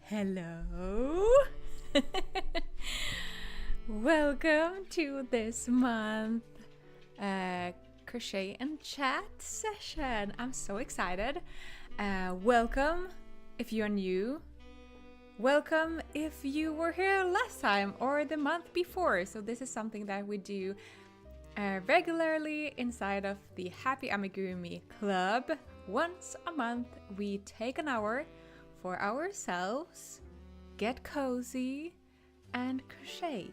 Hello! Welcome to this month crochet and chat session. I'm so excited. Welcome if you're new. Welcome if you were here last time or the month before. So this is something that we do regularly inside of the Happy Amigurumi Club. Once a month we take an hour for ourselves, get cozy, and crochet,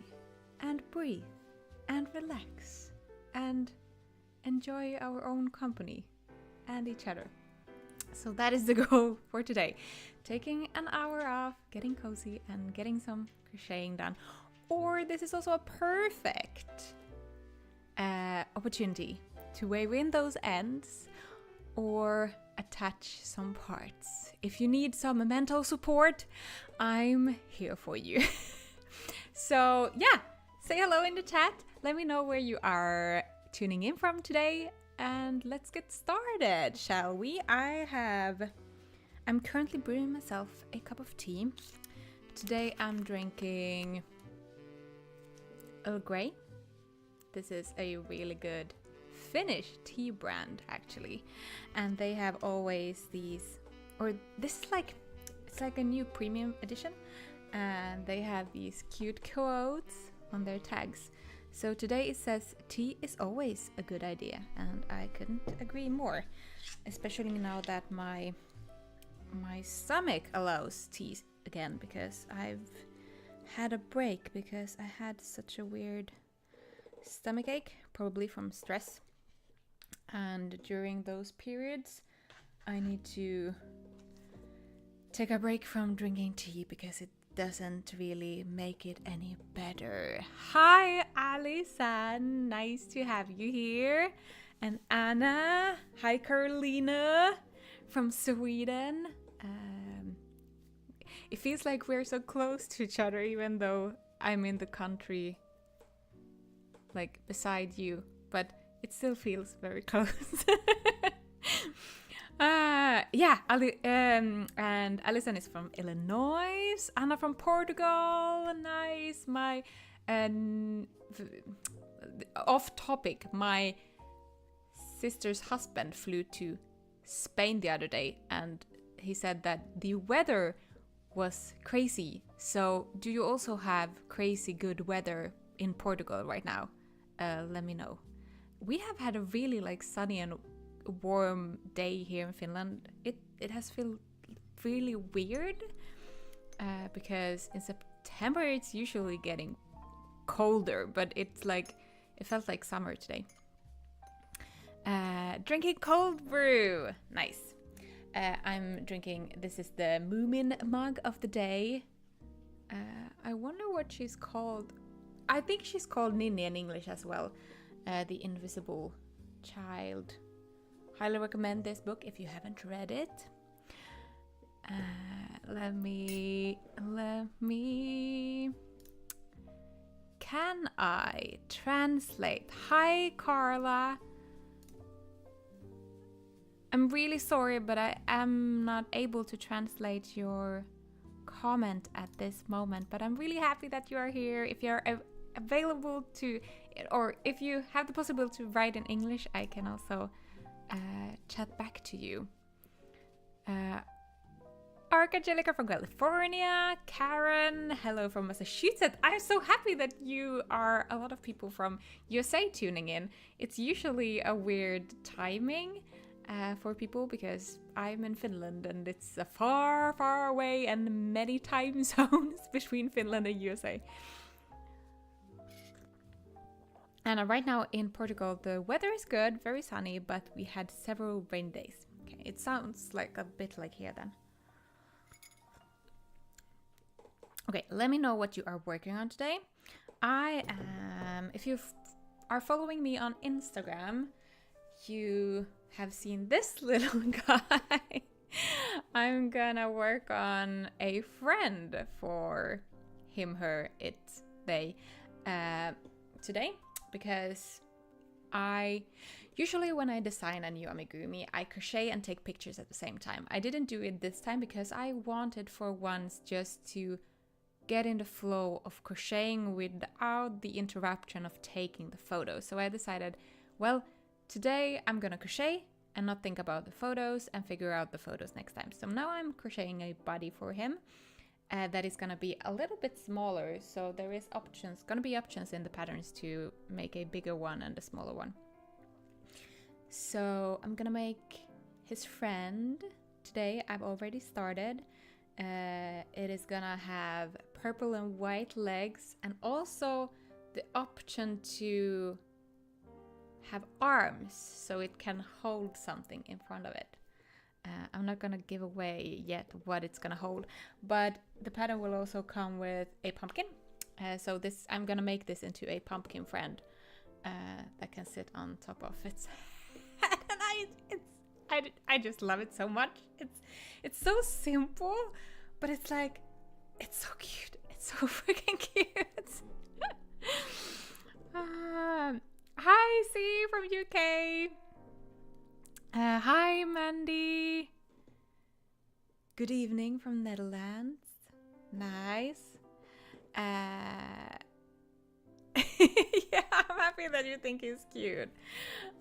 and breathe, and relax, and enjoy our own company and each other. So that is the goal for today. Taking an hour off, getting cozy, and getting some crocheting done. Or this is also a perfect opportunity to wave in those ends or attach some parts. If you need some mental support, I'm here for you. So yeah, say hello in the chat. Let me know where you are tuning in from today, and let's get started, shall we? I'm currently brewing myself a cup of tea. Today I'm drinking Earl Grey. This is a really good Finnish tea brand actually, and they have always these, or this is like, it's like a new premium edition, and they have these cute quotes on their tags. So today it says tea is always a good idea, and I couldn't agree more, especially now that my stomach allows tea again, because I've had a break because I had such a weird stomach ache, probably from stress. And during those periods, I need to take a break from drinking tea because it doesn't really make it any better. Hi, Alisa. Nice to have you here. And Anna. Hi, Carolina from Sweden. It feels like we're so close to each other, even though I'm in the country, like beside you. But it still feels very close. Yeah, and Alison is from Illinois. Anna from Portugal. Nice. My off topic. My sister's husband flew to Spain the other day, and he said that the weather was crazy. So, do you also have crazy good weather in Portugal right now? Let me know. We have had a really sunny and warm day here in Finland. It has felt really weird because in September it's usually getting colder, but it felt like summer today. Drinking cold brew, nice. I'm drinking. This is the Moomin mug of the day. I wonder what she's called. I think she's called Ninny in English as well. The Invisible Child. Highly recommend this book if you haven't read it. Let me. Can I translate? Hi, Carla. I'm really sorry, but I am not able to translate your comment at this moment. But I'm really happy that you are here. If you're available to, or if you have the possibility to write in English, I can also chat back to you. Arcangelica from California, Karen, hello from Massachusetts. I'm so happy that you are a lot of people from USA tuning in. It's usually a weird timing for people because I'm in Finland and it's a far, far away and many time zones between Finland and USA. And right now in Portugal, the weather is good, very sunny, but we had several rain days. Okay, it sounds like a bit like here then. Okay, let me know what you are working on today. If you are following me on Instagram, you have seen this little guy. I'm gonna work on a friend for him, her, it, they today, because I usually when I design a new amigurumi, I crochet and take pictures at the same time. I didn't do it this time because I wanted for once just to get in the flow of crocheting without the interruption of taking the photos. So I decided, well, today I'm gonna crochet and not think about the photos and figure out the photos next time. So now I'm crocheting a body for him that is gonna be a little bit smaller. So there is gonna be options in the patterns to make a bigger one and a smaller one. So I'm gonna make his friend today. I've already started. It is gonna have purple and white legs and also the option to have arms so it can hold something in front of it. I'm not gonna give away yet what it's gonna hold, but the pattern will also come with a pumpkin. So I'm gonna make this into a pumpkin friend that can sit on top of it. And I just love it so much. It's so simple, but it's like, it's so cute. It's so freaking cute. Hi, C from UK. Hi, Mandy. Good evening from Netherlands. Nice. Yeah, I'm happy that you think he's cute.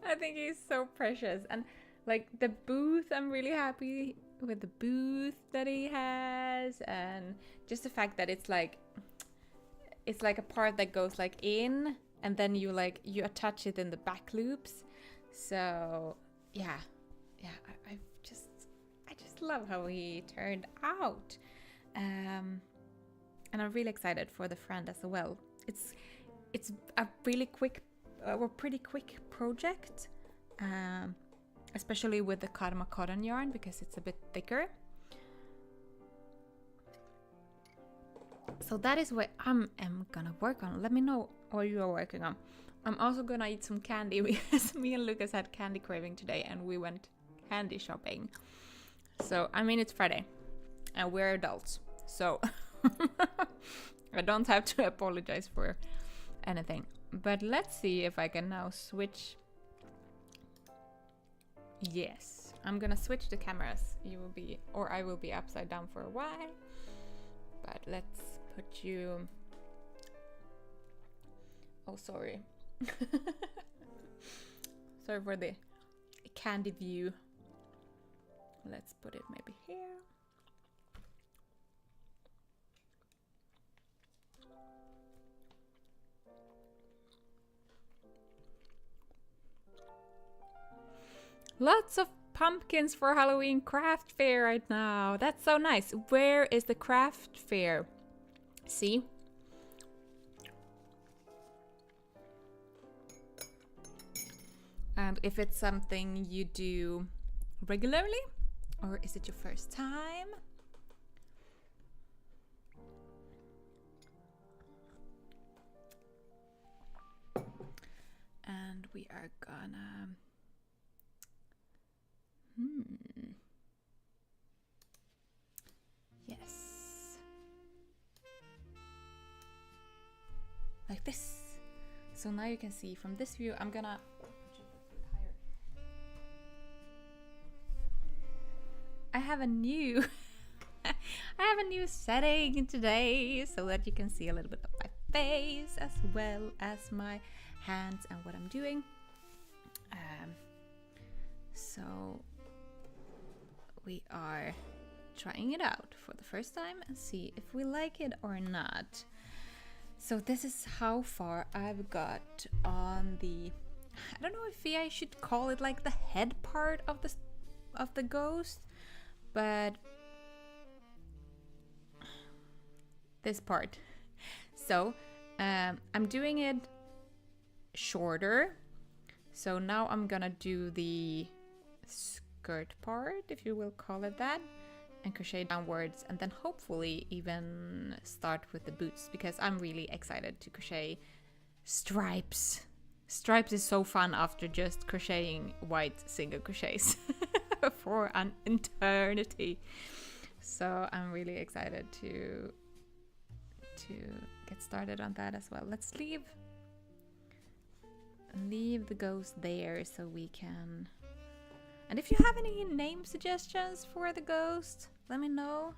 I think he's so precious. And like the booth, I'm really happy with the booth that he has, and just the fact that it's like a part that goes like in, and then you attach it in the back loops. So yeah, I just love how he turned out, and I'm really excited for the friend as well. It's a really quick or pretty quick project, especially with the Karma cotton yarn because it's a bit thicker. So that is what I am gonna work on. Let me know what you are working on. I'm also gonna eat some candy because me and Lucas had candy craving today and we went candy shopping. So, I mean, it's Friday and we're adults. So, I don't have to apologize for anything. But let's see if I can now switch. Yes, I'm gonna switch the cameras. I will be upside down for a while. But let's put you. Oh, sorry. Sorry for the candy view. Let's put it maybe here. Lots of pumpkins for Halloween craft fair right now. That's so nice. Where is the craft fair? See? And if it's something you do regularly, or is it your first time? And we are gonna... Yes. Like this. So now you can see from this view, I'm gonna... I have a new setting today so that you can see a little bit of my face as well as my hands and what I'm doing. So we are trying it out for the first time and see if we like it or not. So this is how far I've got on the, I don't know if I should call it like the head part of the ghost, but this part. So I'm doing it shorter. So now I'm gonna do the skirt part, if you will call it that, and crochet downwards, and then hopefully even start with the boots, because I'm really excited to crochet stripes. Stripes is so fun after just crocheting white single crochets for an eternity. So I'm really excited to get started on that as well. Let's leave the ghost there so we can. And if you have any name suggestions for the ghost, let me know.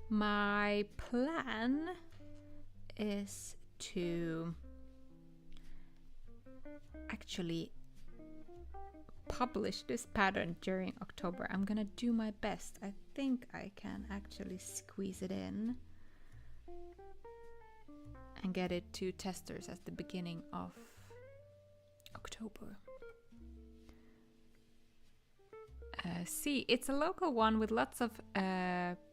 My plan is to actually publish this pattern during October. I'm gonna do my best. I think I can actually squeeze it in and get it to testers at the beginning of October. See, it's a local one with lots of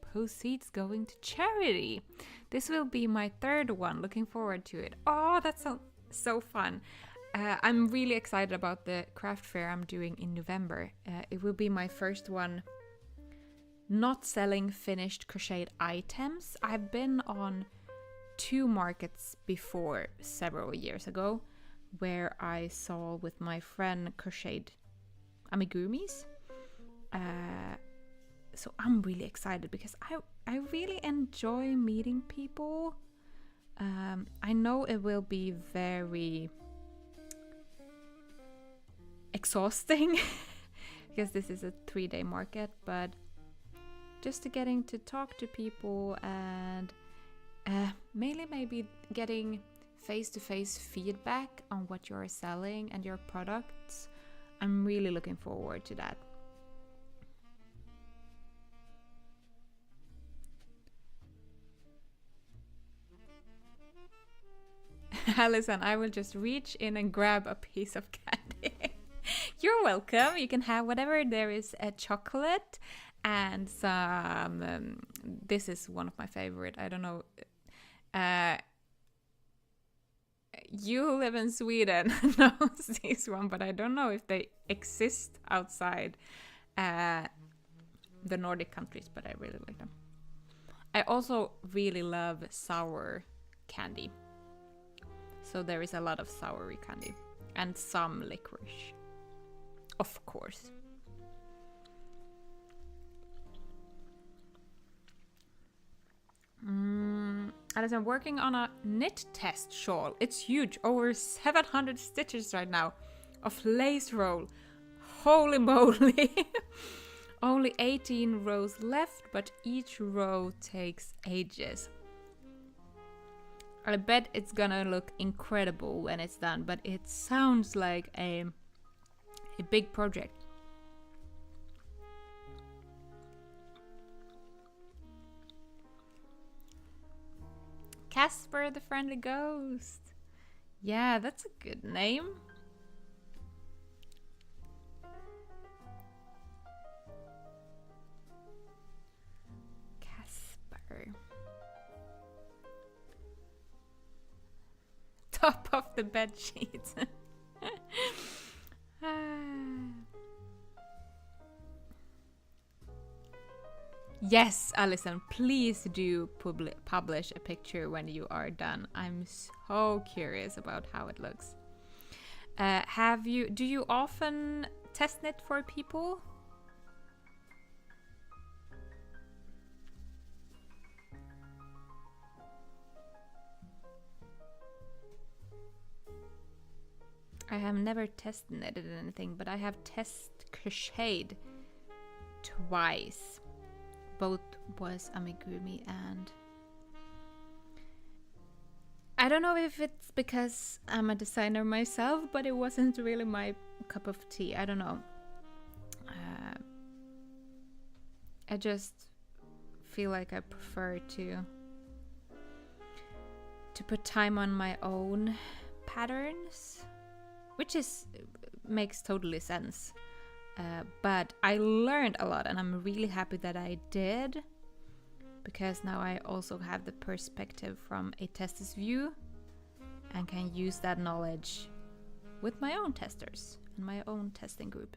proceeds going to charity. This will be my third one. Looking forward to it. Oh, that's so fun. I'm really excited about the craft fair I'm doing in November. It will be my first one not selling finished crocheted items. I've been on 2 markets before several years ago where I saw with my friend crocheted amigurumis. So I'm really excited because I really enjoy meeting people. I know it will be very exhausting because this is a 3-day market, but just to getting to talk to people and mainly maybe getting face-to-face feedback on what you're selling and your products, I'm really looking forward to that. Alison, I will just reach in and grab a piece of candy. You're welcome. You can have whatever. There is a chocolate and some. This is one of my favorite. I don't know. You who live in Sweden knows this one, but I don't know if they exist outside the Nordic countries. But I really like them. I also really love sour candy. So there is a lot of soury candy and some licorice, of course. Alison, working on a knit test shawl. It's huge, over 700 stitches right now of lace roll. Holy moly! Only 18 rows left, but each row takes ages. I bet it's gonna look incredible when it's done, but it sounds like a big project. Casper the Friendly Ghost. Yeah, that's a good name. Casper. Top of the bed sheets. Yes, Alison, please do publish a picture when you are done. I'm so curious about how it looks. Do you often test knit for people? I have never test knitted anything, but I have test crocheted twice. Both was amigurumi, and I don't know if it's because I'm a designer myself, but it wasn't really my cup of tea. I don't know. I just feel like I prefer to put time on my own patterns, which makes totally sense. But I learned a lot, and I'm really happy that I did, because now I also have the perspective from a tester's view and can use that knowledge with my own testers and my own testing group.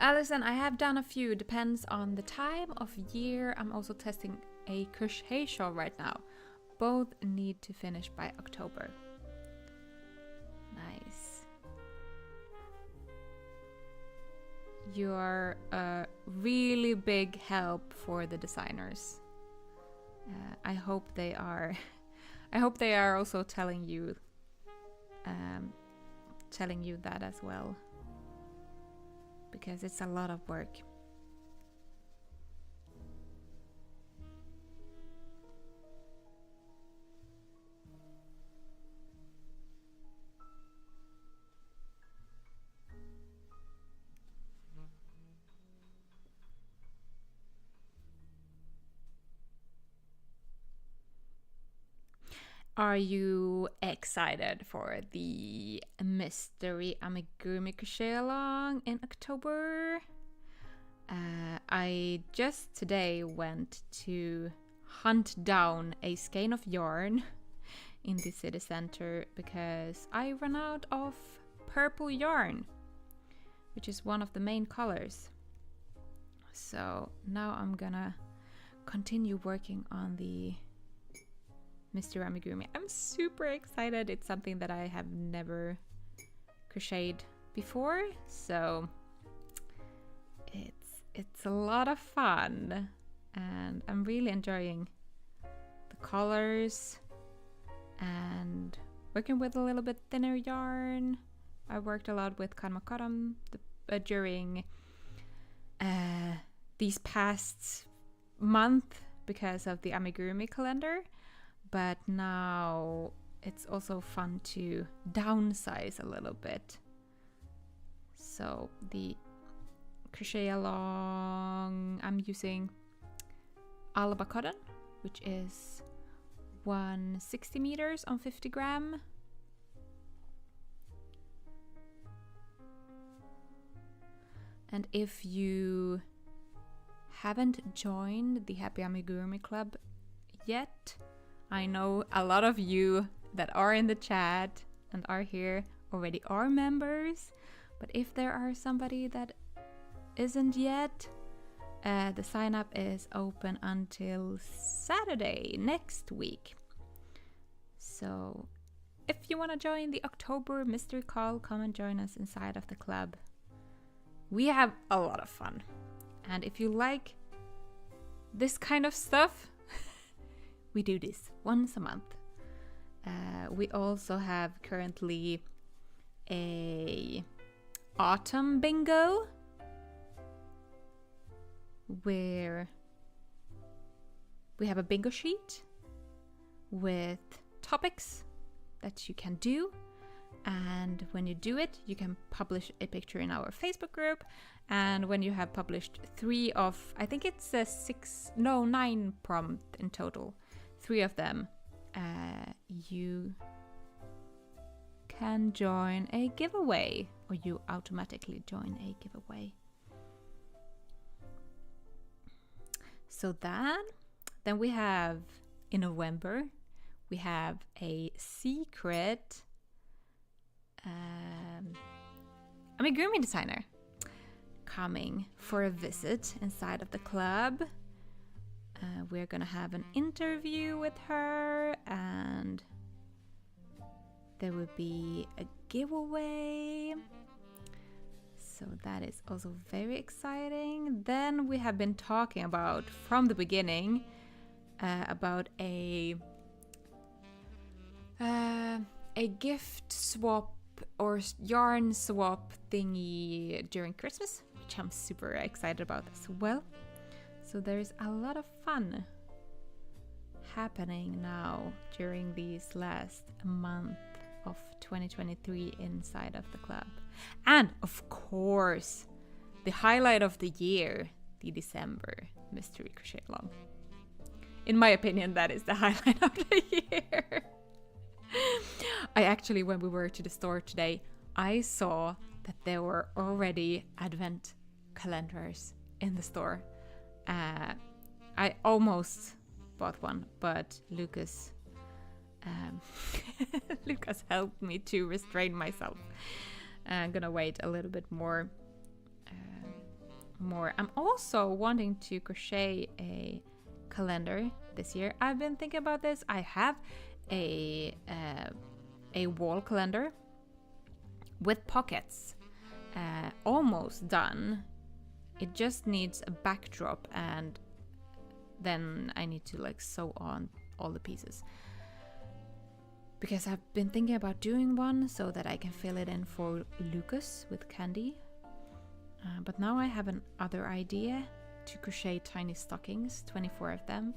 Alison, I have done a few, depends on the time of year. I'm also testing a crochet show right now. Both need to finish by October. Nice. You're a really big help for the designers. I hope they are. I hope they are also telling you that as well, because it's a lot of work. Are you excited for the Mystery Amigurumi Crochet Along in October? I just today went to hunt down a skein of yarn in the city center because I ran out of purple yarn, which is one of the main colors. So now I'm gonna continue working on the Mr. Amigurumi. I'm super excited. It's something that I have never crocheted before, so it's a lot of fun, and I'm really enjoying the colors and working with a little bit thinner yarn. I worked a lot with Kanma Cotton during these past month because of the amigurumi calendar. But now it's also fun to downsize a little bit. So the crochet along, I'm using Alba cotton, which is 160 meters on 50 gram. And if you haven't joined the Happy Amigurumi Club yet, I know a lot of you that are in the chat and are here already are members, but if there are somebody that isn't yet, the sign up is open until Saturday next week. So if you want to join the October mystery call, come and join us inside of the club. We have a lot of fun, and if you like this kind of stuff, we do this once a month. We also have currently a autumn bingo where we have a bingo sheet with topics that you can do, and when you do it you can publish a picture in our Facebook group, and when you have published 3 of, I think it's 9 prompts in total, 3 of them, you can join a giveaway, or you automatically join a giveaway. So then we have, in November, we have a secret amigurumi designer coming for a visit inside of the club. We're gonna have an interview with her, and there will be a giveaway. So that is also very exciting. Then we have been talking about, from the beginning, about a gift swap or yarn swap thingy during Christmas, which I'm super excited about as well. So there's a lot of fun happening now during these last month of 2023 inside of the club. And of course, the highlight of the year, the December mystery crochet along. In my opinion, that is the highlight of the year. I actually, when we were to the store today, I saw that there were already advent calendars in the store. I almost bought one, but Lucas Lucas helped me to restrain myself. I'm gonna wait a little bit more. I'm also wanting to crochet a calendar this year. I've been thinking about this. I have a wall calendar with pockets, almost done. It just needs a backdrop, and then I need to like sew on all the pieces, because I've been thinking about doing one so that I can fill it in for Lucas with candy. But now I have another idea to crochet tiny stockings, 24 of them,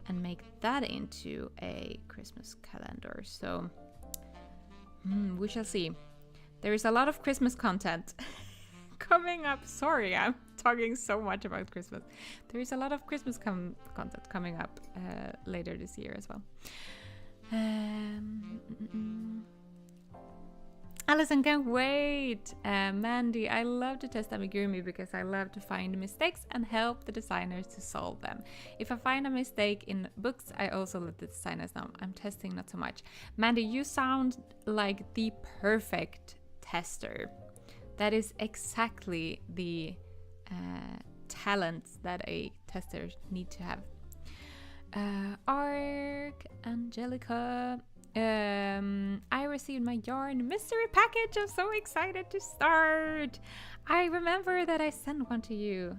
and make that into a Christmas calendar. So we shall see. There is a lot of Christmas content coming up. Sorry, I'm talking so much about Christmas. There is a lot of Christmas content coming up later this year as well. Alison, can't wait. Mandy, I love to test amigurumi because I love to find mistakes and help the designers to solve them. If I find a mistake in books, I also let the designers know. I'm testing not so much. Mandy, you sound like the perfect tester. That is exactly the talents that a tester need to have. Arc, Angelica, I received my yarn mystery package. I'm so excited to start. I remember that I sent one to you.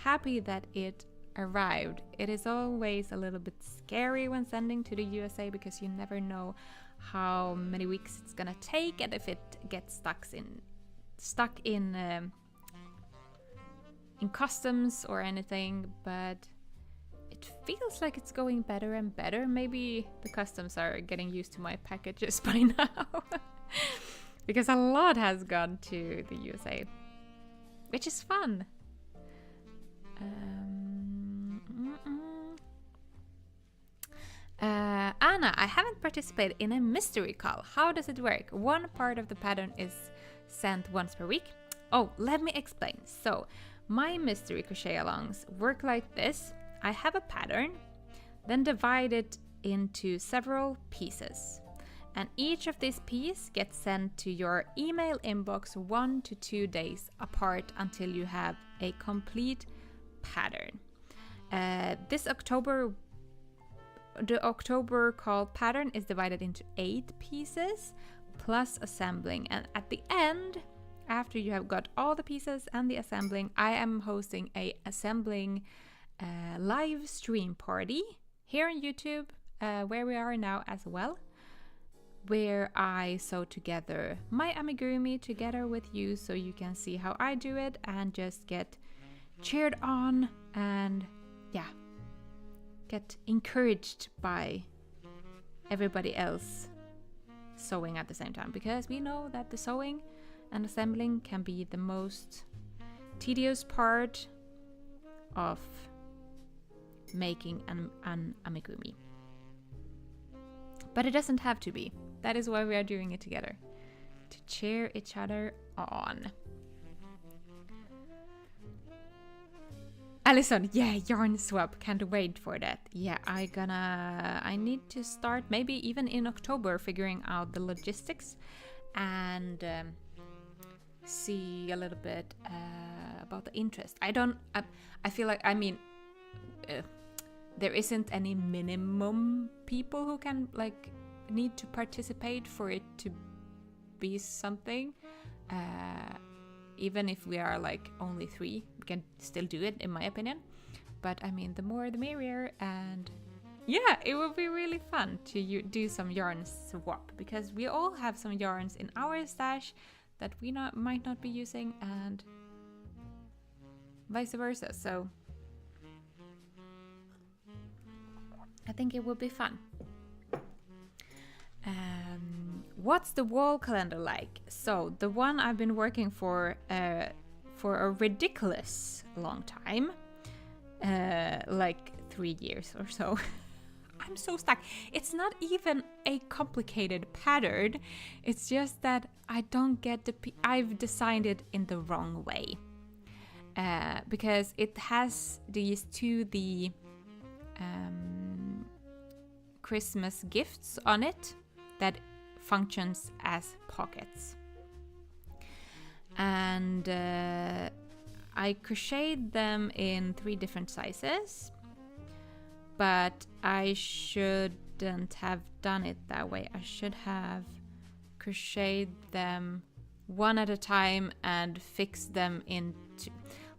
Happy that it arrived. It is always a little bit scary when sending to the USA because you never know how many weeks it's gonna take and if it gets stuck in customs or anything, but it feels like it's going better and better. Maybe the customs are getting used to my packages by now. Because a lot has gone to the USA, which is fun. Anna, I haven't participated in a mystery call. How does it work? One part of the pattern is sent once per week. Oh, let me explain. So, my mystery crochet alongs work like this. I have a pattern, then divide it into several pieces. And each of these pieces gets sent to your email inbox 1 to 2 days apart until you have a complete pattern. This October, the October call pattern is divided into 8 pieces plus assembling. And at the end, after you have got all the pieces and the assembling, I am hosting a assembling live stream party here on YouTube, where we are now as well, where I sew together my amigurumi together with you so you can see how I do it and just get cheered on and get encouraged by everybody else sewing at the same time, because we know that the sewing and assembling can be the most tedious part of making an amigurumi. But it doesn't have to be. That is why we are doing it together, to cheer each other on. Alison, yeah, yarn swap, can't wait for that. Yeah, I need to start maybe even in October figuring out the logistics and see a little bit about the interest. I feel like, there isn't any minimum people who can need to participate for it to be something. Even if we are only 3, we can still do it in my opinion. But the more the merrier, and yeah, it will be really fun to do some yarn swap, because we all have some yarns in our stash that we might not be using, and vice versa. So I think it will be fun. What's the wall calendar like? So the one I've been working for for a ridiculous long time, like 3 years or so. I'm so stuck. It's not even a complicated pattern. It's just that I don't get I've designed it in the wrong way. Because it has these the Christmas gifts on it that functions as pockets. And I crocheted them in 3 different sizes, but I shouldn't have done it that way. I should have crocheted them one at a time and fixed them into,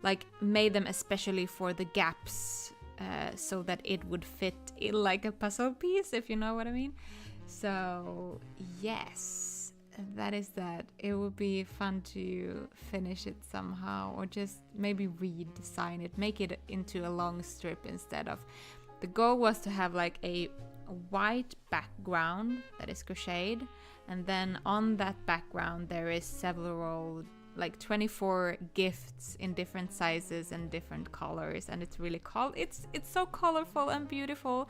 like, made them especially for the gaps, so that it would fit in like a puzzle piece, if you know what I mean. So yes, that is that. It would be fun to finish it somehow, or just maybe redesign it, make it into a long strip instead of. The goal was to have like a white background that is crocheted, and then on that background there is several, like 24 gifts in different sizes and different colors, and it's really it's so colorful and beautiful,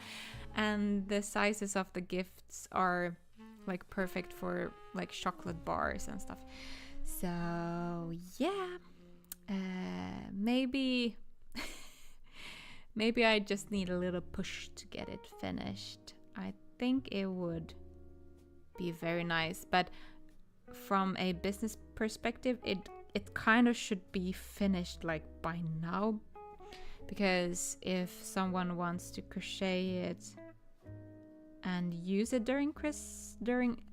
and the sizes of the gifts are like perfect for like chocolate bars and stuff. So yeah, maybe I just need a little push to get it finished. I think it would be very nice, but from a business perspective, it kind of should be finished like by now, because if someone wants to crochet it and use it during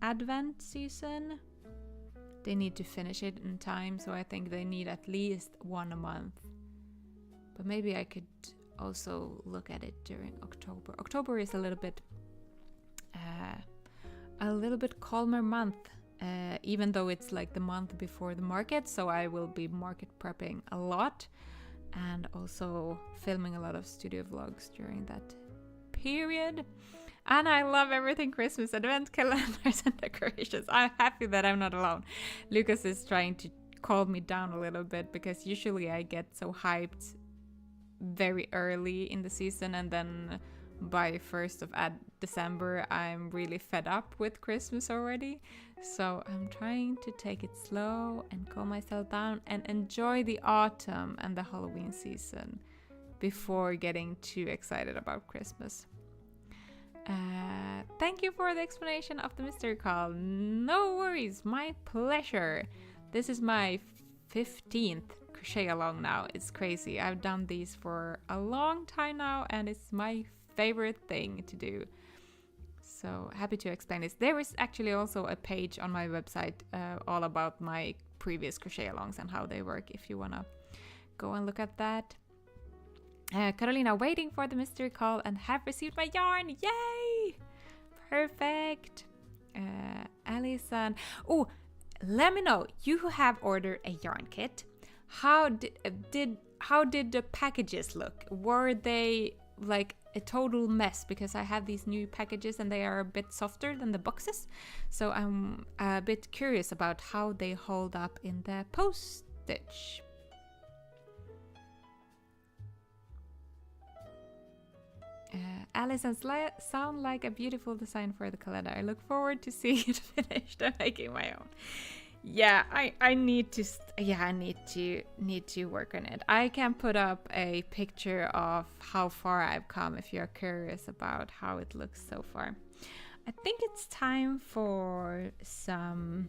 Advent season, they need to finish it in time. So I think they need at least 1 a month. But maybe I could also look at it during October. October is a little bit calmer month, even though it's like the month before the market, so I will be market prepping a lot and also filming a lot of studio vlogs during that period. And I love everything Christmas, advent calendars and decorations. I'm happy that I'm not alone. Lucas is trying to calm me down a little bit, because usually I get so hyped very early in the season, and then by 1st of December I'm really fed up with Christmas already. So I'm trying to take it slow and calm myself down and enjoy the autumn and the Halloween season before getting too excited about Christmas. Thank you for the explanation of the mystery call. No worries, my pleasure. This is my 15th crochet along now. It's crazy. I've done these for a long time now, and it's my favorite thing to do. So happy to explain this. There is actually also a page on my website all about my previous crochet alongs and how they work, if you want to go and look at that. Carolina, waiting for the mystery call and have received my yarn. Yay! Perfect. Alison. Oh, let me know. You who have ordered a yarn kit, how did the packages look? Were they like a total mess? Because I have these new packages and they are a bit softer than the boxes. So I'm a bit curious about how they hold up in the postage. Alison, sound like a beautiful design for the calendar. I look forward to seeing it finished and making my own. Yeah, I need to work on it. I can put up a picture of how far I've come if you're curious about how it looks so far. I think it's time for some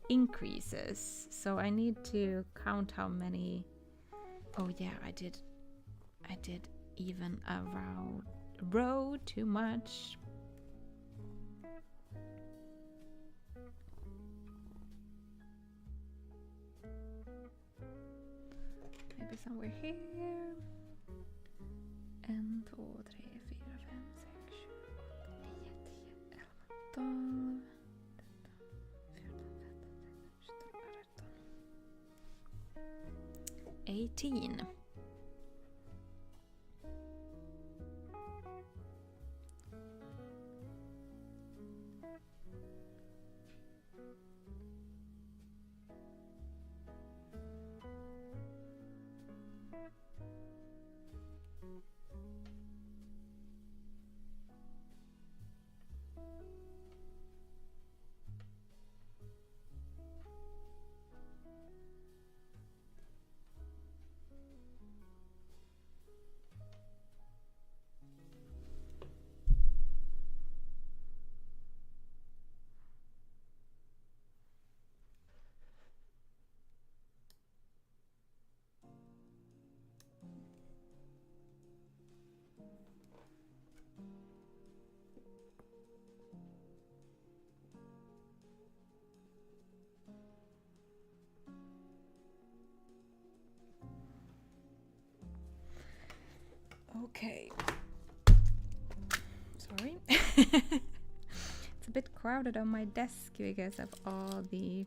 increases. So I need to count how many. Oh yeah, I did even a row too much. Maybe somewhere here. 1, 2, 3, 4, 5, 6, 7, 8, 9, 10, 11, 18. crowded on my desk because of all the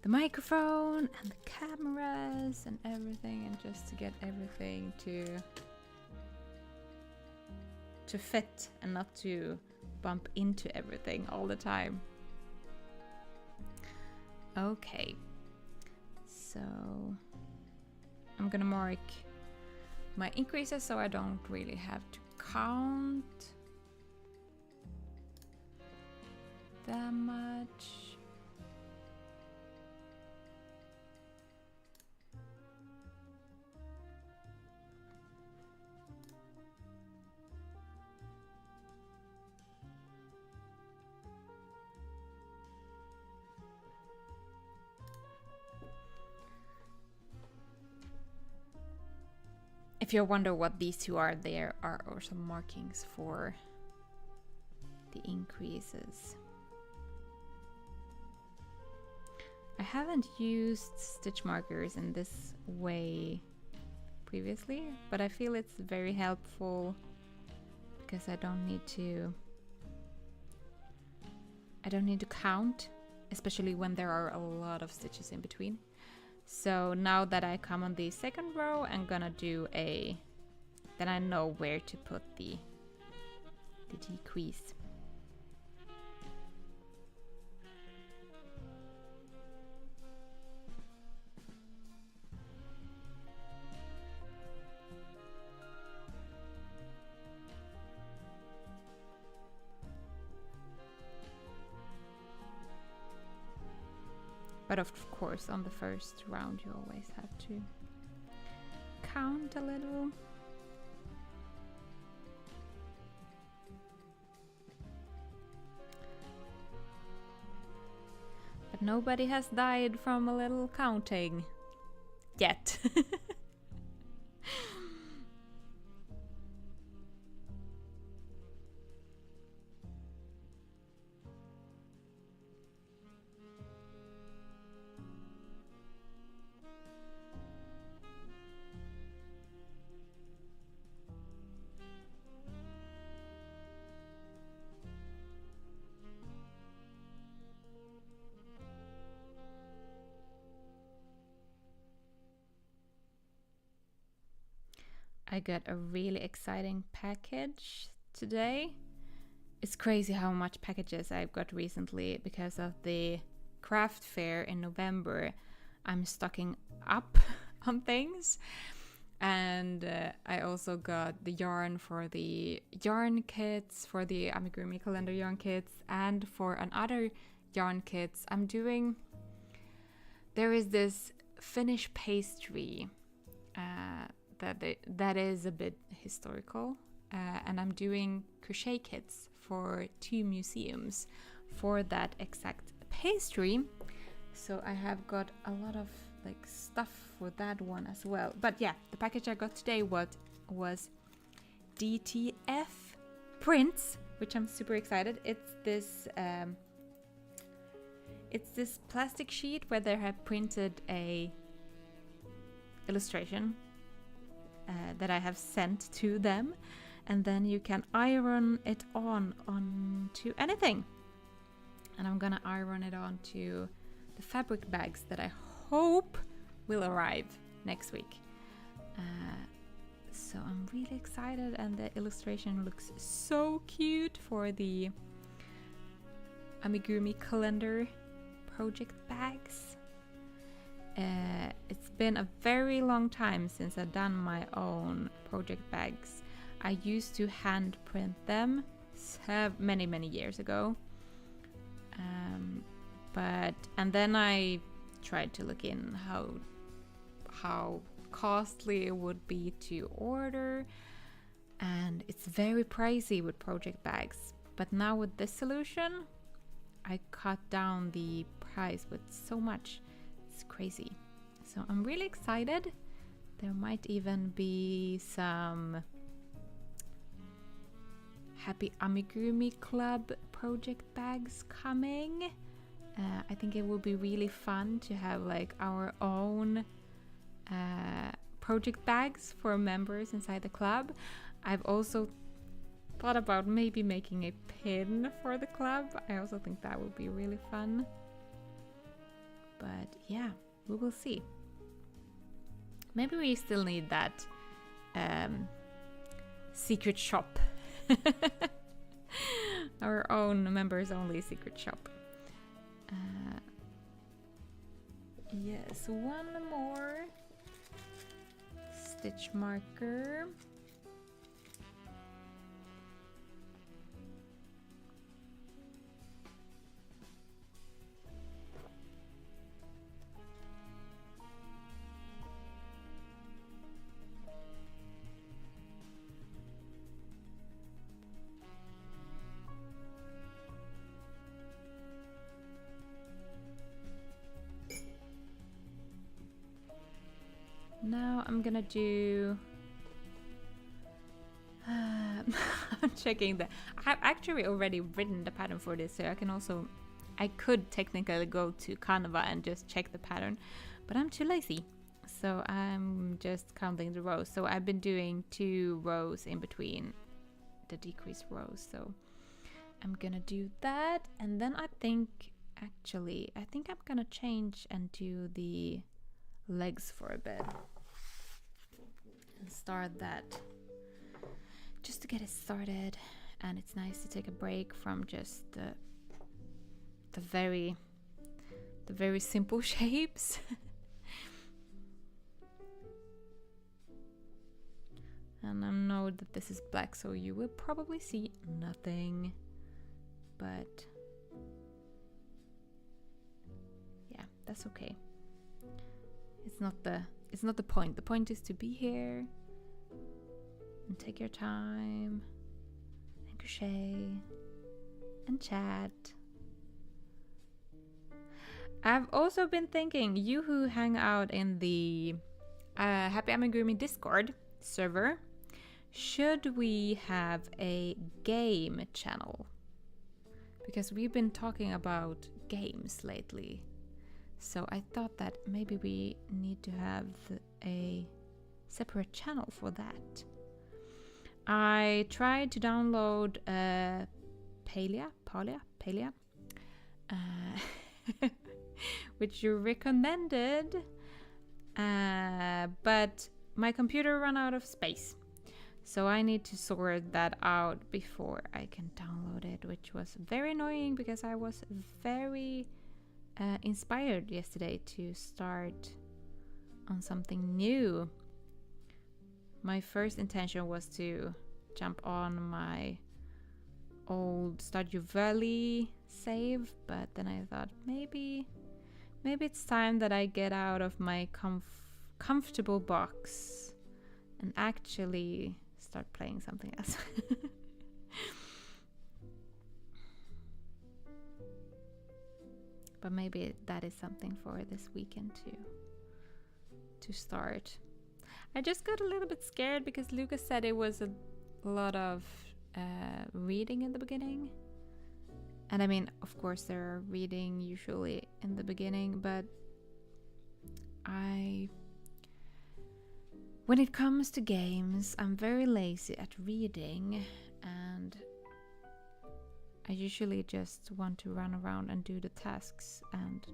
microphone and the cameras and everything, and just to get everything to fit and not to bump into everything all the time. Okay, so I'm gonna mark my increases so I don't really have to count that much. If you wonder what these two are, there are also markings for the increases. I haven't used stitch markers in this way previously, but I feel it's very helpful because I don't need to count, especially when there are a lot of stitches in between. So now that I come on the second row, I'm gonna do then I know where to put the decrease. But of course, on the first round, you always have to count a little. But nobody has died from a little counting yet. I got a really exciting package today. It's crazy how much packages I've got recently because of the craft fair in November. I'm stocking up on things. And I also got the yarn for the yarn kits, for the Amigurumi calendar yarn kits, and for another yarn kits. There is this Finnish pastry that is a bit historical, and I'm doing crochet kits for 2 museums for that exact pastry. So I have got a lot of stuff for that one as well. But yeah, the package I got today was DTF prints, which I'm super excited. It's this plastic sheet where they have printed a illustration that I have sent to them, and then you can iron it onto anything. And I'm gonna iron it onto the fabric bags that I hope will arrive next week. So I'm really excited, and the illustration looks so cute for the Amigurumi calendar project bags. It's been a very long time since I've done my own project bags. I used to hand print them many years ago. And then I tried to look in how costly it would be to order, and it's very pricey with project bags. But now with this solution, I cut down the price with so much. It's crazy. So I'm really excited. There might even be some Happy Amigurumi Club project bags coming. I think it will be really fun to have our own project bags for members inside the club. I've also thought about maybe making a pin for the club. I also think that would be really fun. But yeah, we will see. Maybe we still need that secret shop. Our own members only secret shop. Yes, one more stitch marker. Now I'm gonna do I'm checking I've actually already written the pattern for this, so I could technically go to Canva and just check the pattern, but I'm too lazy, so I'm just counting the rows. So I've been doing 2 rows in between the decreased rows, so I'm gonna do that. And then I think I'm gonna change and do the legs for a bit and start that, just to get it started. And it's nice to take a break from just the very simple shapes. And I know that this is black, so you will probably see nothing, but yeah, that's okay. It's not the point. The point is to be here and take your time and crochet and chat. I've also been thinking, you who hang out in the Happy Amigurumi Discord server, should we have a game channel? Because we've been talking about games lately. So I thought that maybe we need to have a separate channel for that. I tried to download Palia, which you recommended, but my computer ran out of space. So I need to sort that out before I can download it, which was very annoying because I was very inspired yesterday to start on something new. My first intention was to jump on my old Stardew Valley save, but then I thought maybe it's time that I get out of my comfortable box and actually start playing something else. But maybe that is something for this weekend to start. I just got a little bit scared because Lucas said it was a lot of reading in the beginning. And I mean, of course there are reading usually in the beginning, but when it comes to games, I'm very lazy at reading, and I usually just want to run around and do the tasks and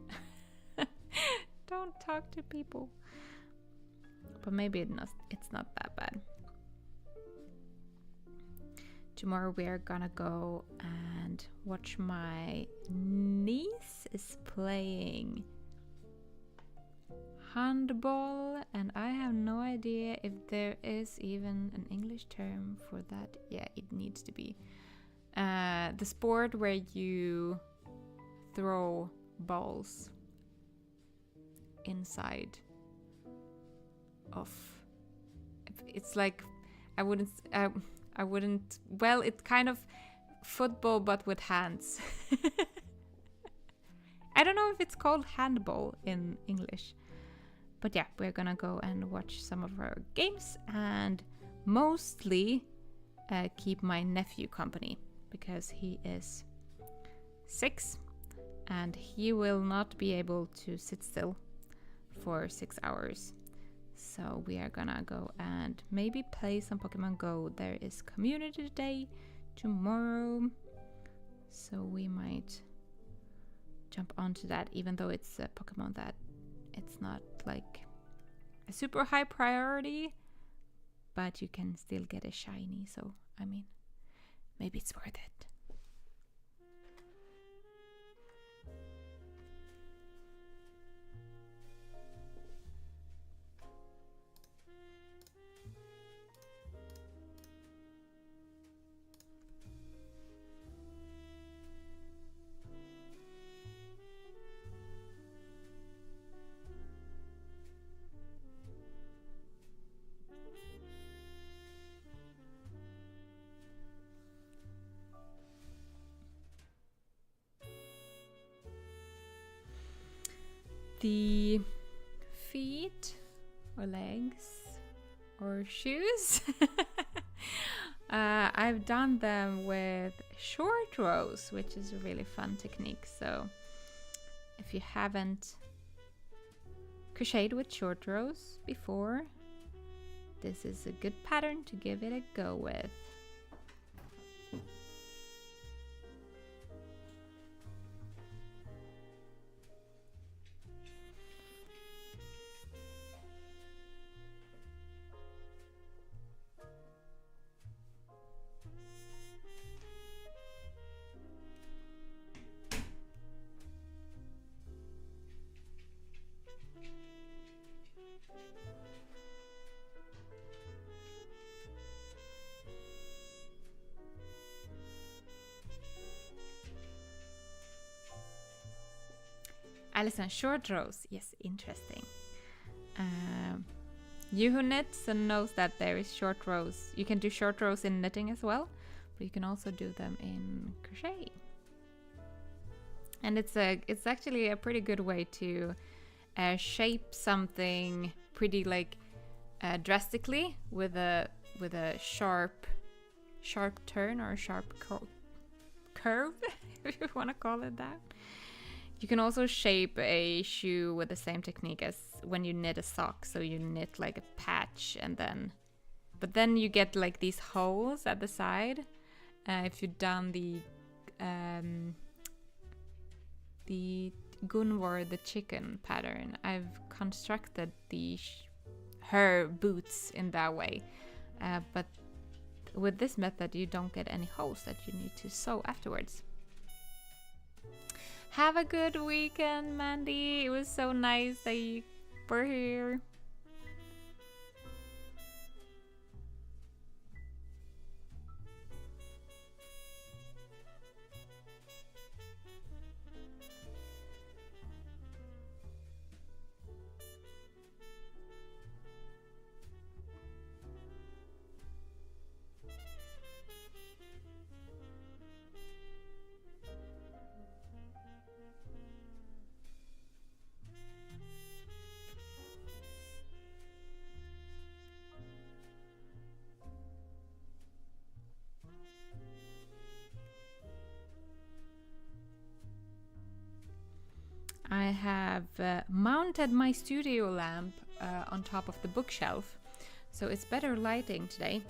don't talk to people. But maybe it's not that bad. Tomorrow we are gonna go and watch my niece is playing handball, and I have no idea if there is even an English term for that. Yeah, it needs to be. The sport where you throw balls inside of, it's like, I wouldn't, well, it's kind of football but with hands. I don't know if it's called handball in English, but yeah, we're gonna go and watch some of our games and mostly keep my nephew company, because he is 6 and he will not be able to sit still for 6 hours. So we are gonna go and maybe play some Pokemon Go. There is community day tomorrow. So we might jump onto that, even though it's a Pokemon that it's not like a super high priority, but you can still get a shiny. So, I mean, maybe it's worth it. The feet or legs or shoes, I've done them with short rows, which is a really fun technique. So if you haven't crocheted with short rows before, this is a good pattern to give it a go with. Alison, short rows. Yes, interesting. You who knits and knows that there is short rows. You can do short rows in knitting as well, but you can also do them in crochet. And it's actually a pretty good way to shape something pretty like drastically with a sharp turn or a sharp curve, if you want to call it that. You can also shape a shoe with the same technique as when you knit a sock. So you knit like a patch but then you get like these holes at the side. If you've done the Gunvor the chicken pattern, I've constructed her boots in that way. But with this method, you don't get any holes that you need to sew afterwards. Have a good weekend, Mandy. It was so nice that you were here. I have mounted my studio lamp on top of the bookshelf, so it's better lighting today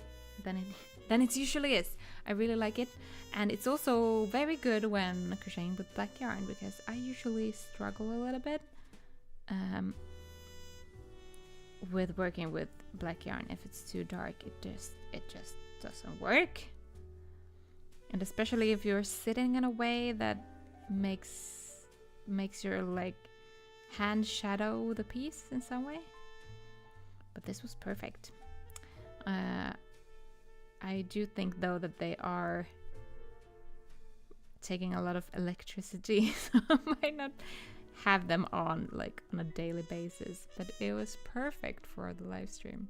than it usually is. I really like it, and it's also very good when crocheting with black yarn, because I usually struggle a little bit with working with black yarn. If it's too dark, it just doesn't work, and especially if you're sitting in a way that makes your like hand shadow the piece in some way. But this was perfect. I do think though that they are taking a lot of electricity, so I might not have them on like on a daily basis, but it was perfect for the live stream.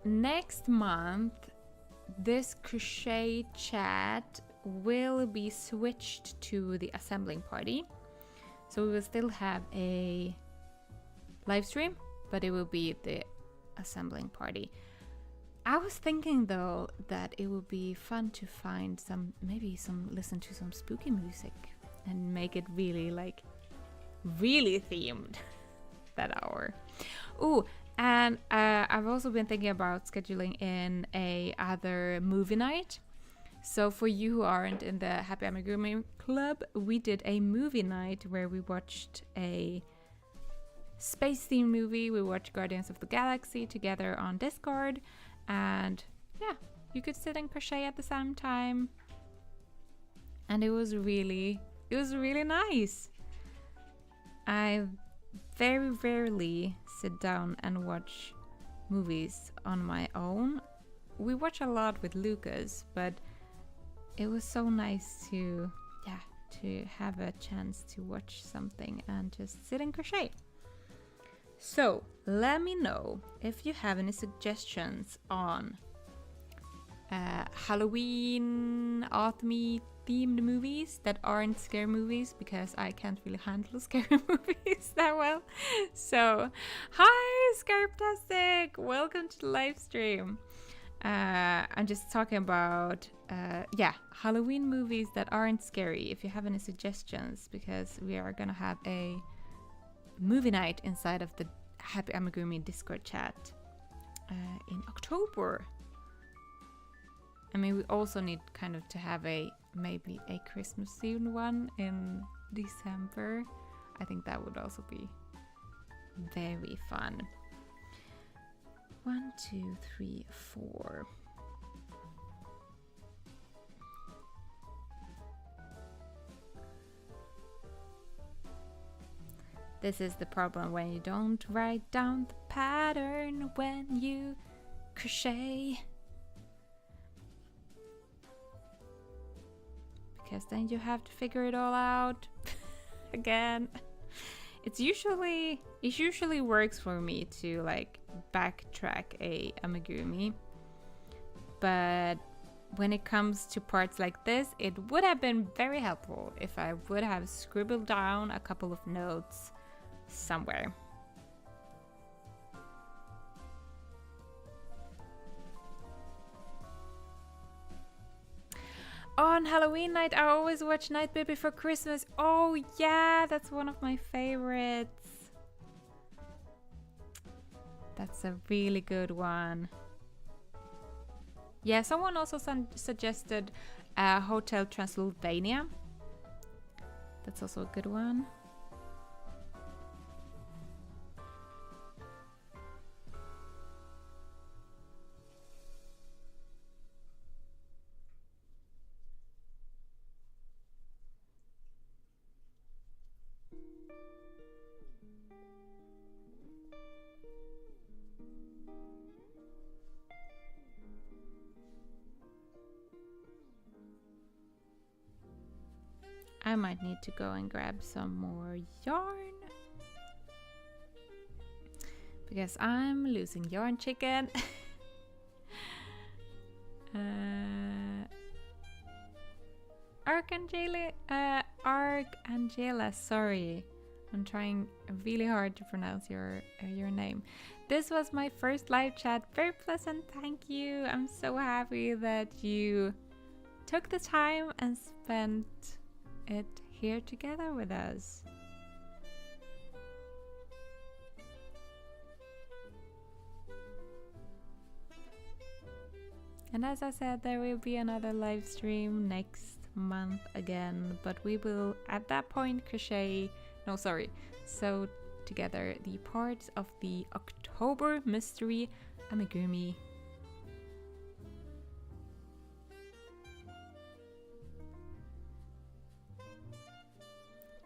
Next month this crochet chat will be switched to the assembling party. So we will still have a live stream, but it will be the assembling party. I was thinking though that it would be fun to find listen to some spooky music and make it really really themed that hour. Ooh, and I've also been thinking about scheduling in a other movie night. So for you who aren't in the Happy Amigurumi Club, we did a movie night where we watched a space-themed movie. We watched Guardians of the Galaxy together on Discord, and yeah, you could sit and crochet at the same time, and it was really nice. I very rarely sit down and watch movies on my own. We watch a lot with Lucas, but it was so nice to have a chance to watch something and just sit and crochet. So let me know if you have any suggestions on Halloween, autumny themed movies that aren't scary movies, because I can't really handle scary movies that well. So hi Scarptastic, welcome to the live stream. I'm just talking about Halloween movies that aren't scary. If you have any suggestions, because we are gonna have a movie night inside of the Happy Amigurumi Discord chat in October. I mean, we also need kind of to have maybe a Christmas themed one in December. I think that would also be very fun. 1, 2, 3, 4. This is the problem when you don't write down the pattern when you crochet. Because then you have to figure it all out again. It usually works for me to backtrack a amigurumi, but when it comes to parts like this, it would have been very helpful if I would have scribbled down a couple of notes somewhere. On Halloween night, I always watch Nightmare Before Christmas. Oh yeah, that's one of my favorites. That's a really good one. Yeah, someone also suggested Hotel Transylvania. That's also a good one. I might need to go and grab some more yarn, because I'm losing yarn chicken. Arcangela, sorry. I'm trying really hard to pronounce your name. This was my first live chat. Very pleasant, thank you. I'm so happy that you took the time and spent it here together with us. And as I said, there will be another live stream next month again, but we will at that point sew together the parts of the October mystery amigurumi.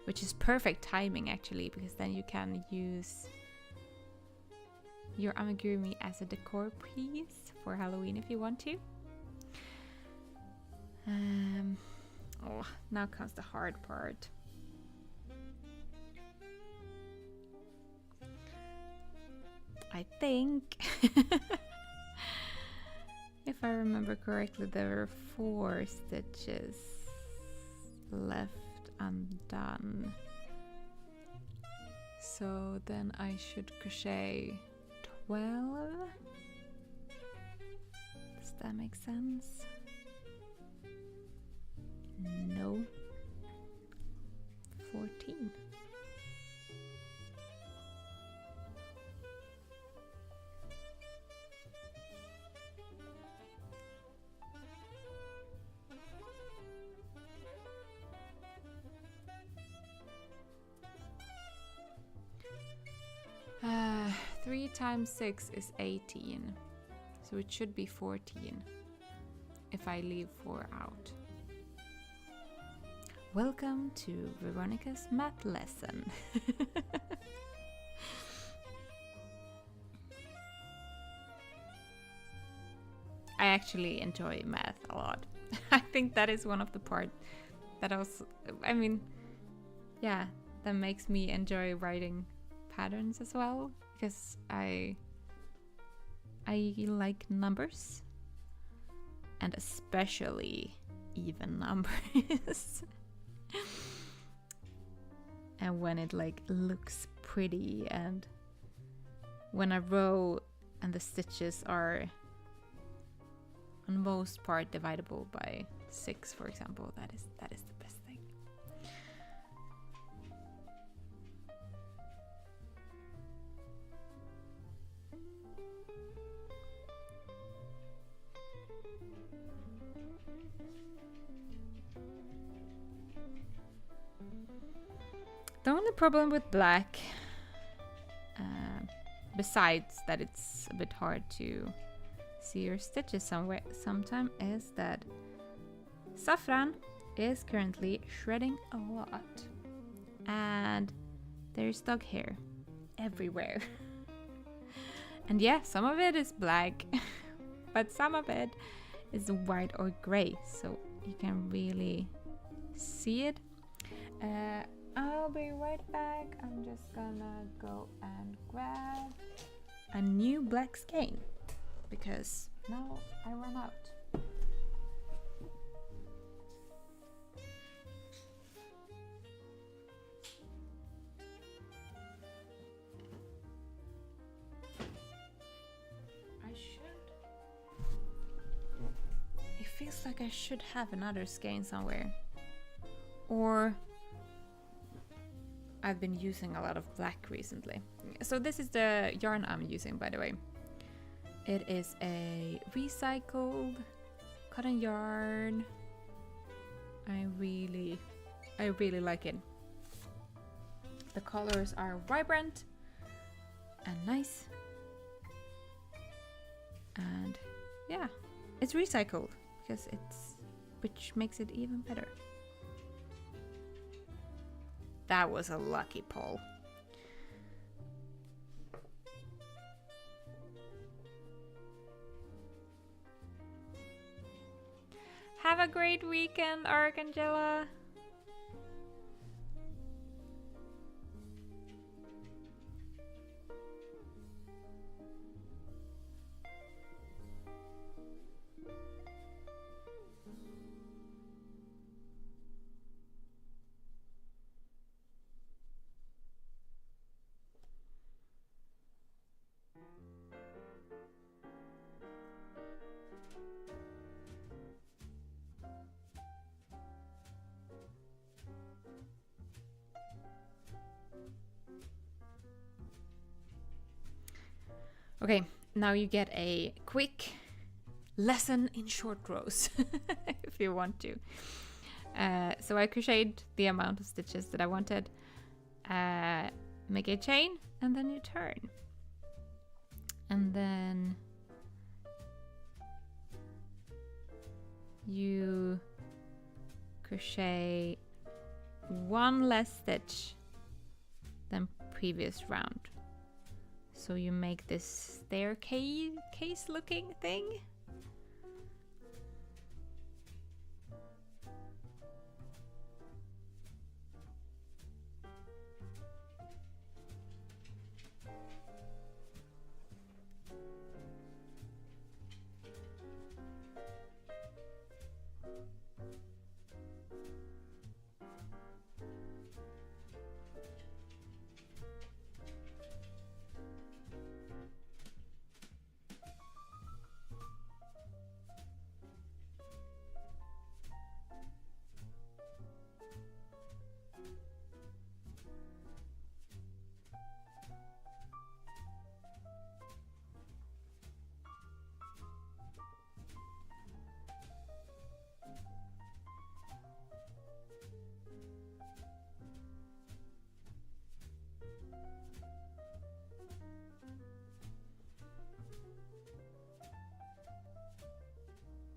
Which is perfect timing actually, because then you can use your amigurumi as a decor piece for Halloween if you want to. Now comes the hard part. I think if I remember correctly, there were 4 stitches left undone. So then I should crochet 12. Does that make sense? No. 14. Uh, 3 times 6 is 18. So it should be 14 if I leave 4 out. Welcome to Veronica's math lesson. I actually enjoy math a lot. I think that is one of the parts that also, I mean, yeah, that makes me enjoy writing patterns as well, because I like numbers, and especially even numbers. And when it like looks pretty, and when a row and the stitches are on most part dividable by 6, for example, that is the best thing. The only problem with black, besides that it's a bit hard to see your stitches sometime, is that Saffron is currently shredding a lot, and there's dog hair everywhere. And yeah, some of it is black, but some of it is white or gray, so you can really see it. I'll be right back. I'm just gonna go and grab a new black skein, because now I run out. It feels like I should have another skein somewhere. Or I've been using a lot of black recently. So this is the yarn I'm using, by the way. It is a recycled cotton yarn. I really like it. The colors are vibrant and nice. And yeah, it's recycled because which makes it even better. That was a lucky pull. Have a great weekend, Arcangela. Okay, now you get a quick lesson in short rows if you want to. So I crocheted the amount of stitches that I wanted. Make a chain and then you turn. And then you crochet 1 less stitch than previous round. So you make this staircase looking thing.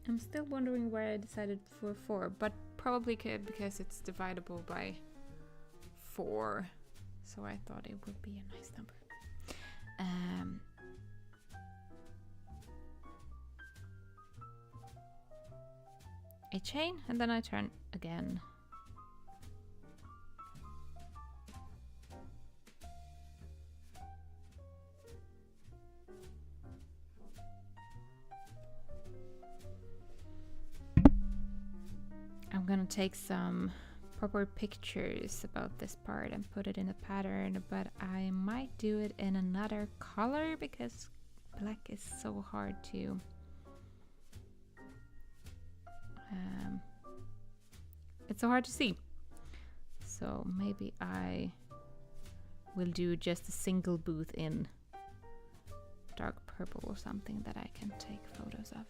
I'm still wondering why I decided for 4, but probably because it's dividable by 4. So I thought it would be a nice number. A chain, and then I turn again. I'm gonna take some proper pictures about this part and put it in a pattern, but I might do it in another color because black is so hard to it's so hard to see. So maybe I will do just a single booth in dark purple or something that I can take photos of.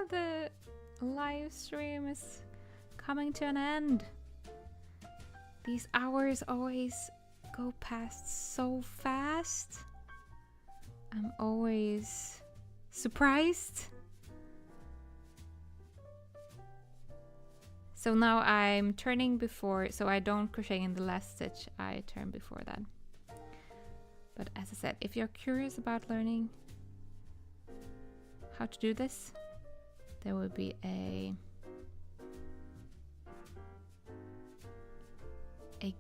The live stream is coming to an end. These hours always go past so fast. I'm always surprised. So now I'm turning before, so I don't crochet in the last stitch, I turn before that. But as I said, if you're curious about learning how to do this, there will be a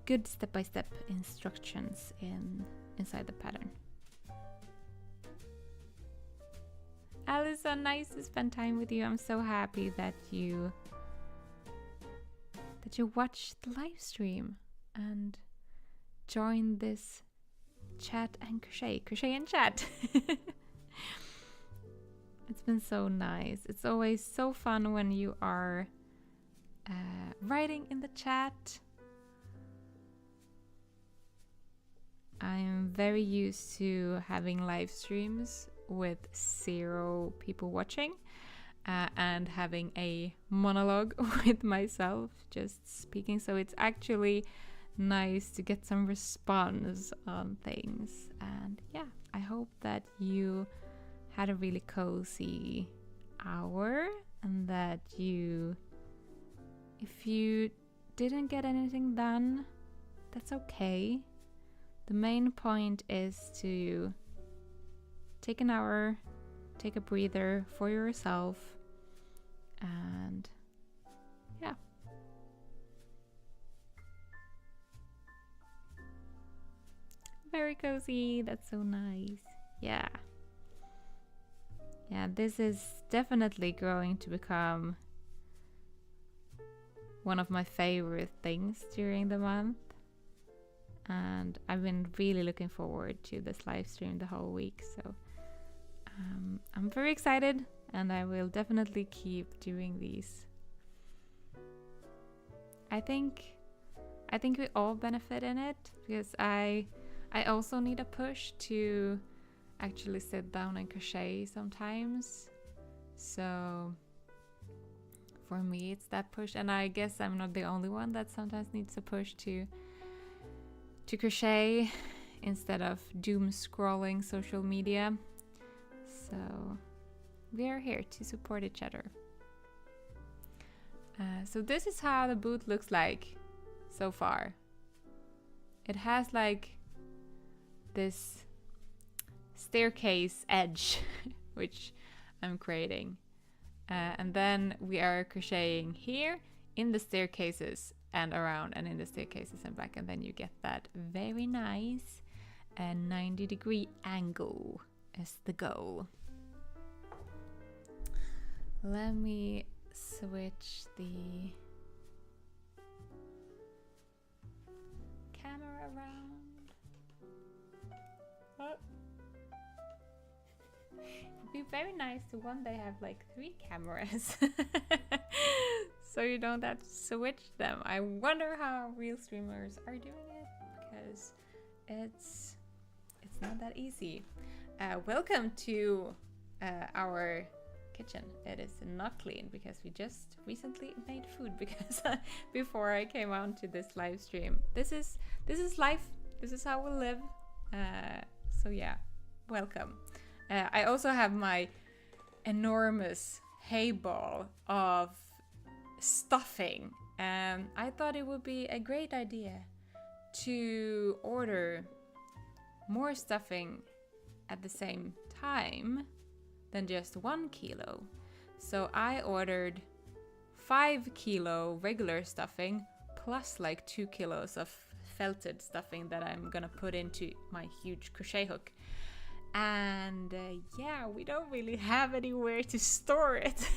good step-by-step instructions inside the pattern. Alice, so nice to spend time with you. I'm so happy that you watched the live stream and joined this chat and crochet and chat. It's been so nice. It's always so fun when you are writing in the chat. I'm very used to having live streams with 0 people watching and having a monologue with myself just speaking. So it's actually nice to get some response on things. And yeah, I hope that you had a really cozy hour and that if you didn't get anything done, that's okay. The main point is to take an hour, take a breather for yourself, and yeah. Very cozy, that's so nice. Yeah. Yeah, this is definitely going to become one of my favorite things during the month. And I've been really looking forward to this live stream the whole week. So I'm very excited, and I will definitely keep doing these. I think we all benefit in it, because I also need a push to actually sit down and crochet sometimes. So for me it's that push, and I guess I'm not the only one that sometimes needs a push to crochet instead of doom scrolling social media. So we are here to support each other. So this is how the boot looks like so far. It has like this staircase edge which I'm creating, and then we are crocheting here in the staircases and around, and in the staircases and back, and then you get that very nice 90-degree angle is the goal. Let me switch the camera around. Oh. It would be very nice to one day have like 3 cameras so you don't have to switch them. I wonder how real streamers are doing it, because it's not that easy. Welcome to our kitchen. It is not clean because we just recently made food because before I came on to this live stream. This is life. This is how we live. So yeah, welcome. I also have my enormous hay ball of stuffing. I thought it would be a great idea to order more stuffing at the same time than just 1 kilo. So I ordered 5 kilo regular stuffing plus like 2 kilos of felted stuffing that I'm gonna put into my huge crochet hook. And yeah, we don't really have anywhere to store it.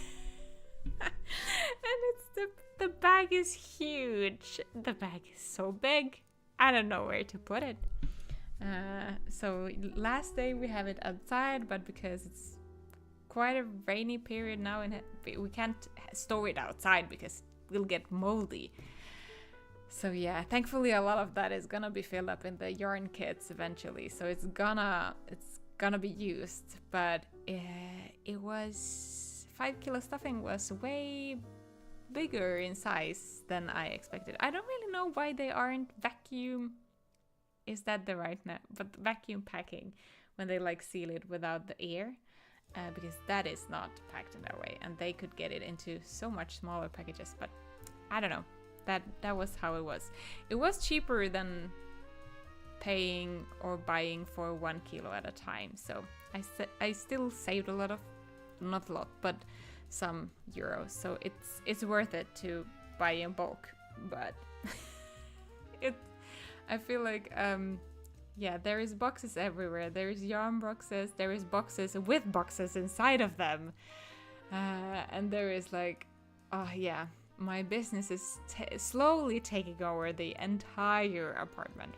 And the bag is huge. The bag is so big. I don't know where to put it. So last day we have it outside, but because it's quite a rainy period now and we can't store it outside because we'll get moldy. So yeah, thankfully a lot of that is gonna be filled up in the yarn kits eventually, so it's gonna be used. But it was 5 kilo stuffing was way bigger in size than I expected. I don't really know why they aren't vacuum, is that the right name? But vacuum packing when they like seal it without the air, because that is not packed in that way, and they could get it into so much smaller packages. But I don't know. That was how it was. It was cheaper than paying or buying for 1 kilo at a time. So I still saved a lot of, not a lot, but some euros. So it's worth it to buy in bulk. But I feel like yeah, there is boxes everywhere. There is yarn boxes. There is boxes with boxes inside of them, and there is like, oh yeah. My business is slowly taking over the entire apartment.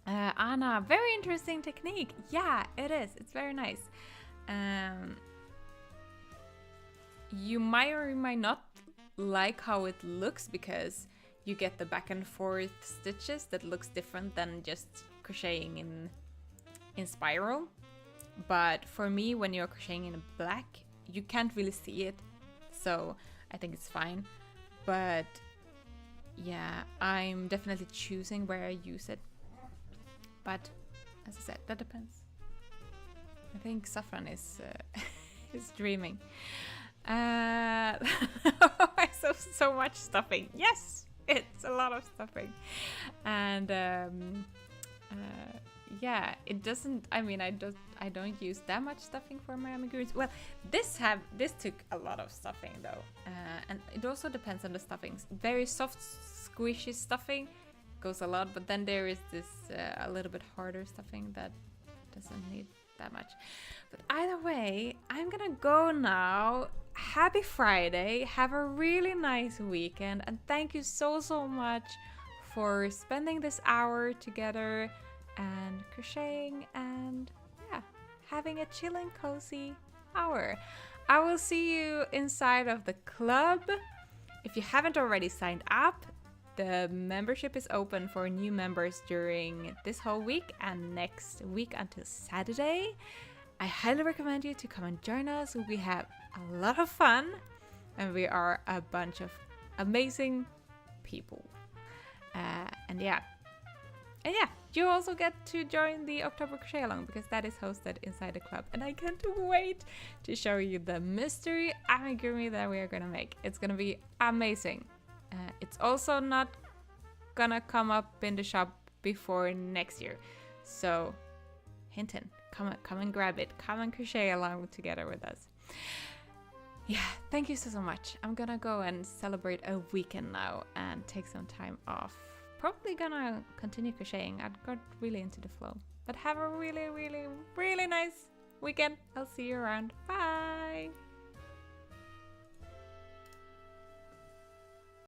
Anna, very interesting technique. Yeah, it is. It's very nice. You might or might not like how it looks because you get the back and forth stitches that looks different than just crocheting in spiral. But for me, when you're crocheting in black, you can't really see it, so I think it's fine. But yeah, I'm definitely choosing where I use it. But as I said, that depends. I think Saffron is is dreaming. So much stuffing. Yes, it's a lot of stuffing, and yeah, it doesn't. I mean, I don't use that much stuffing for my amigurumis. Well, this took a lot of stuffing though, and it also depends on the stuffings. Very soft, squishy stuffing goes a lot, but then there is this a little bit harder stuffing that doesn't need that much. But either way, I'm gonna go now. Happy Friday. Have a really nice weekend, and thank you so much for spending this hour together and crocheting and yeah, having a chill and cozy hour. I will see you inside of the club. If you haven't already signed up, the membership is open for new members during this whole week and next week until Saturday. I highly recommend you to come and join us. We have a lot of fun and we are a bunch of amazing people. And yeah, you also get to join the October Crochet Along because that is hosted inside the club. And I can't wait to show you the mystery amigurumi that we are gonna make. It's gonna be amazing. It's also not gonna come up in the shop before next year. So, hint, come and grab it. Come and crochet along together with us. Yeah, thank you so much. I'm gonna go and celebrate a weekend now and take some time off. Probably gonna continue crocheting. I got really into the flow. But have a really nice weekend. I'll see you around. Bye!